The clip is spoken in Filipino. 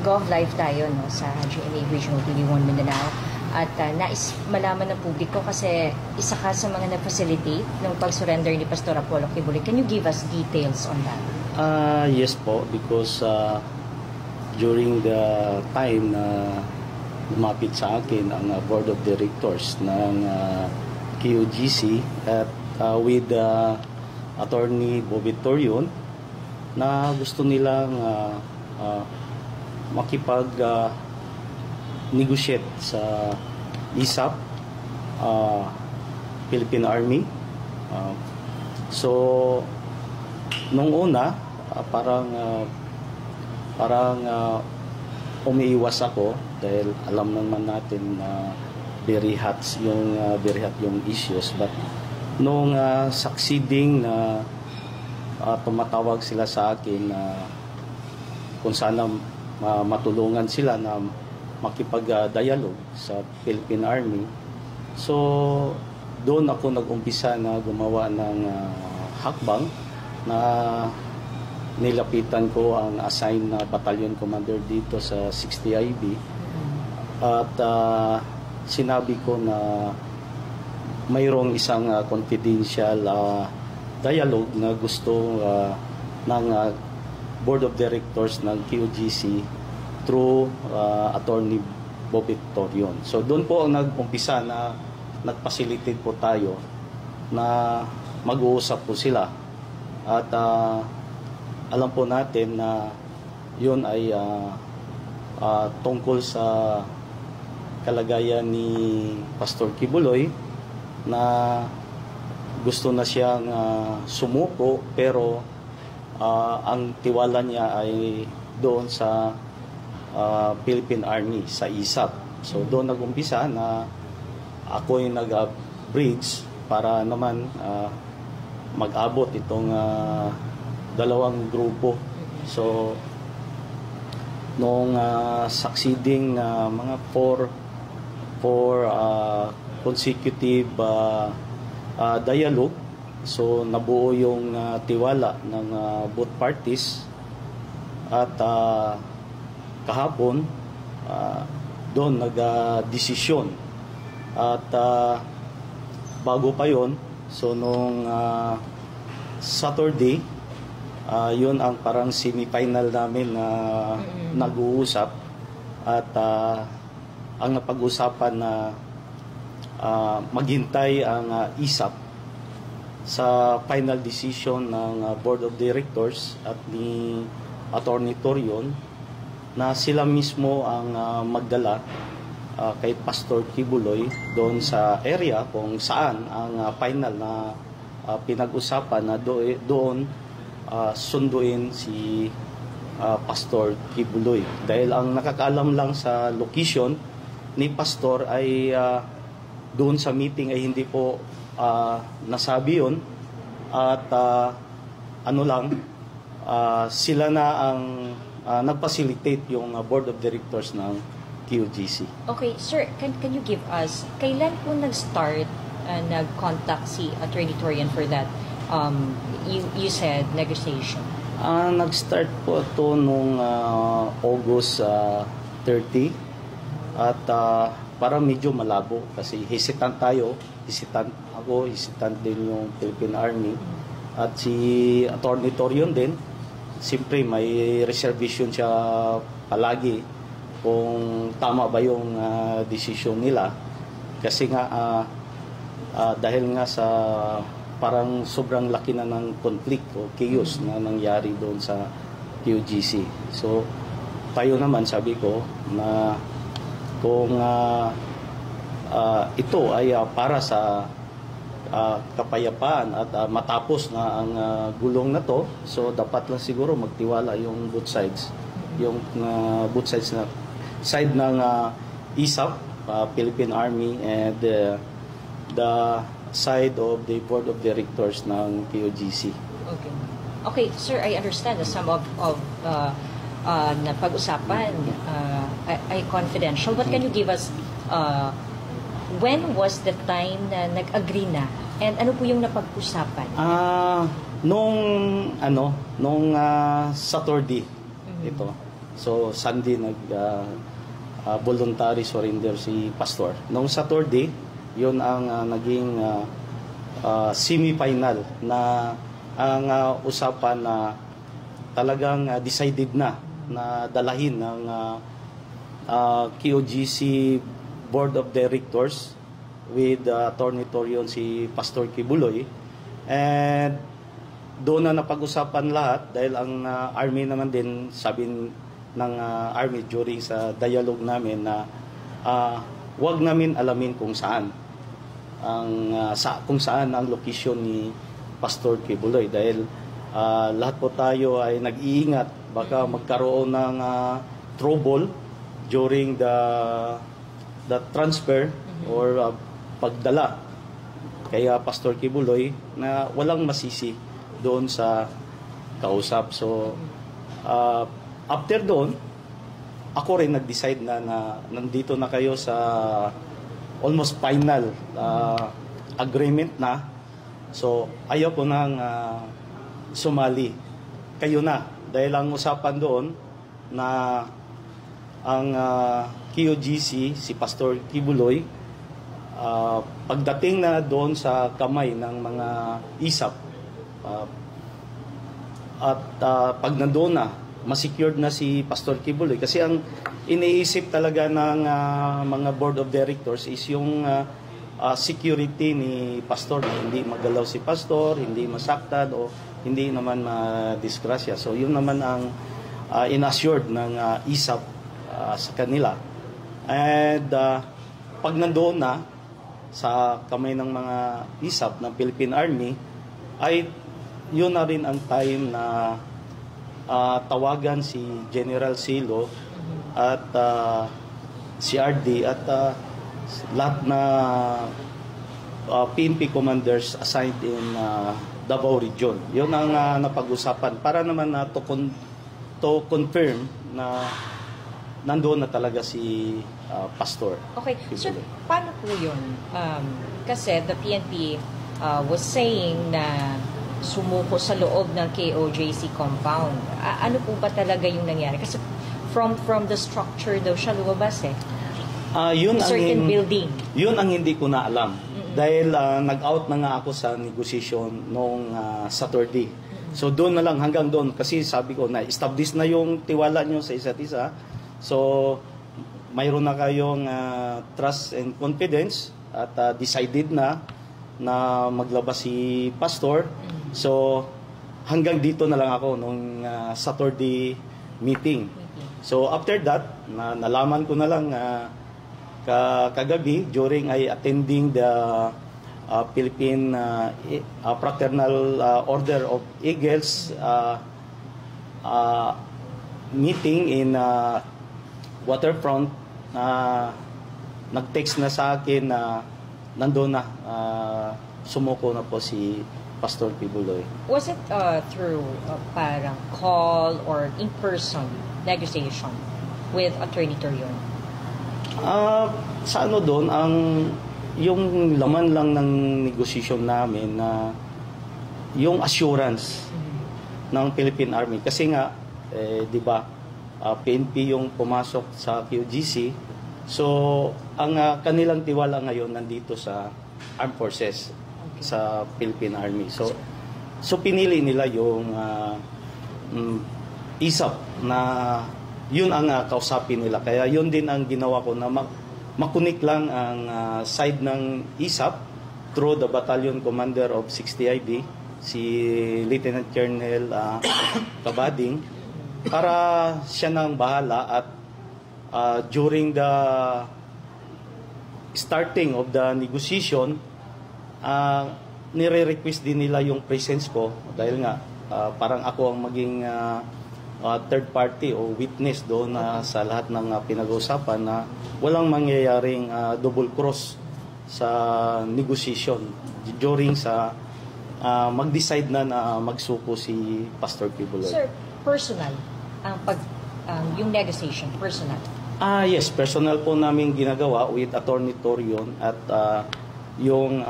Gov Live tayo no, sa GMA Regional TV1 Mindanao at nais malaman ng publiko kasi isa ka sa mga na-facilitate ng pag-surrender ni Pastor Apollo Kibuloy. Can you give us details on that? Yes po, because during the time na lumapit sa akin ang Board of Directors ng QGC at with Attorney Bobby Torion na gusto nilang makipag-negotiate sa ISAP, Philippine Army. So, nung una, parang umiiwas ako dahil alam naman natin na very hot yung issues. But nung succeeding na tumatawag sila sa akin na kung sana matulungan sila na makipag-dialogue sa Philippine Army. So, doon ako nag-umpisa na gumawa ng hakbang na nilapitan ko ang assigned na battalion commander dito sa 60 IB. At sinabi ko na mayroong isang confidential dialogue na gusto ng Board of Directors ng QGC through Attorney Bobby Torion. So doon po nag-umpisa na nag-facilitate po tayo na mag-uusap po sila. At alam po natin na yun ay tungkol sa kalagayan ni Pastor Kibuloy na gusto na siyang sumuko pero ang tiwala niya ay doon sa Philippine Army, sa ISAP. So doon nag-umpisa na ako yung nag-bridge para naman mag-abot itong dalawang grupo. So nung succeeding mga four consecutive dialogue, so nabuo yung tiwala ng both parties at kahapon doon nag-desisyon at bago pa yon, so nung Saturday yun ang parang semi-final namin na nag-uusap at ang napag-usapan na maghintay ang ISAP sa final decision ng Board of Directors at ni Attorney Torion na sila mismo ang magdala kay Pastor Kibuloy doon sa area kung saan ang final na pinag-usapan na doon sunduin si Pastor Kibuloy. Dahil ang nakakaalam lang sa location ni Pastor ay doon sa meeting ay hindi po nasabi yun at sila na ang nag-facilitate yung Board of Directors ng QGC. Okay, sir, can you give us, kailan po nag-start nag-contact si Attorney Torion for that you said negotiation? Nag-start po ito nung August 30 at parang medyo malabo kasi hesitant tayo, hesitant din yung Philippine Army at si Attorney Torion din, siyempre may reservation siya palagi kung tama ba yung decision nila kasi nga dahil nga sa parang sobrang laki na ng conflict o chaos na nangyari doon sa QGC. So tayo naman sabi ko na kung ito ay para sa kapayapaan at matapos na ang gulong na to, so dapat lang siguro magtiwala yung both sides, yung both sides na side ng ISAP, Philippine Army, and the side of the Board of Directors ng QGC. Okay, sir, I understand that some of na pag-usapan ay confidential, but can you give us when was the time na nag-agree na and ano po yung napag-usapan? Nung Saturday ito. So Sunday voluntary surrender si pastor. Noong Saturday, yun ang naging semi-final na ang usapan na talagang decided na dalahin ng KOGC Board of Directors with Attorney Torion si Pastor Kibuloy. And doon na napag-usapan lahat dahil ang Army naman din, sabi ng Army during sa dialogue namin na wag namin alamin kung saan ang location ni Pastor Kibuloy dahil lahat po tayo ay nag-iingat baka magkaroon ng trouble during the transfer or pagdala kaya Pastor Kibuloy na walang masisi doon sa kausap. So after doon ako rin nag-decide na nandito na kayo sa almost final agreement na. So ayaw ko nang sumali. Kayo na. Dahil ang usapan doon na ang KOGC, si Pastor Kibuloy, pagdating na doon sa kamay ng mga ISAP at pag nandoon na, ma-secured na si Pastor Kibuloy. Kasi ang iniisip talaga ng mga board of directors is yung security ni Pastor na hindi magalaw si Pastor, hindi masaktan o hindi naman ma-disgrasya. So yun naman ang in-assured ng ISAP sa kanila. And pag nandoon na sa kamay ng mga ISAP ng Philippine Army, ay yun na rin ang time na tawagan si General Silo at si RD at lahat na PNP commanders assigned in Davao Region. Yun ang napag-usapan para naman to confirm na nandoon na talaga si Pastor. Okay, so paano po yun? Kasi the PNP was saying na sumuko sa loob ng KOJC compound. Ano po ba talaga yung nangyari? Kasi from the structure daw siya lumabas Yun certain building. Yun ang hindi ko na alam. Dahil nag-out na nga ako sa negotiation noong Saturday. So doon na lang, hanggang doon. Kasi sabi ko na establish na yung tiwala nyo sa isa't isa. So mayroon na kayong trust and confidence at decided na maglabas si Pastor. So hanggang dito na lang ako nung Saturday meeting. So after that, nalaman ko na lang kagabi during I attending the Philippine Fraternal Order of Eagles meeting in Waterfront. Nag-text na sa akin na nandoon na sumuko na po si Pastor Kibuloy. Was it through parang call or in-person negotiation with Attorney Torion? Sa ano doon, yung laman lang ng negosasyon namin na yung assurance ng Philippine Army. Kasi nga, di ba, PNP yung pumasok sa QGC. So, ang kanilang tiwala ngayon nandito sa Armed Forces, sa Philippine Army. So pinili nila yung ISAP na yun ang kausapin nila. Kaya yun din ang ginawa ko na makunik lang ang side ng ISAP through the Battalion Commander of 60IB, si Lieutenant Colonel Kabading, para siya nang bahala at during the starting of the negotiation, nire-request din nila yung presence ko dahil nga parang ako ang maging third party o witness doon sa lahat ng pinag-uusapan na walang mangyayaring double cross sa negotiation during sa mag-decide na magsuko si Pastor Kibuloy. Sir, personal yung negotiation, personal? Yes, personal po namin ginagawa with Attorney Torion at yung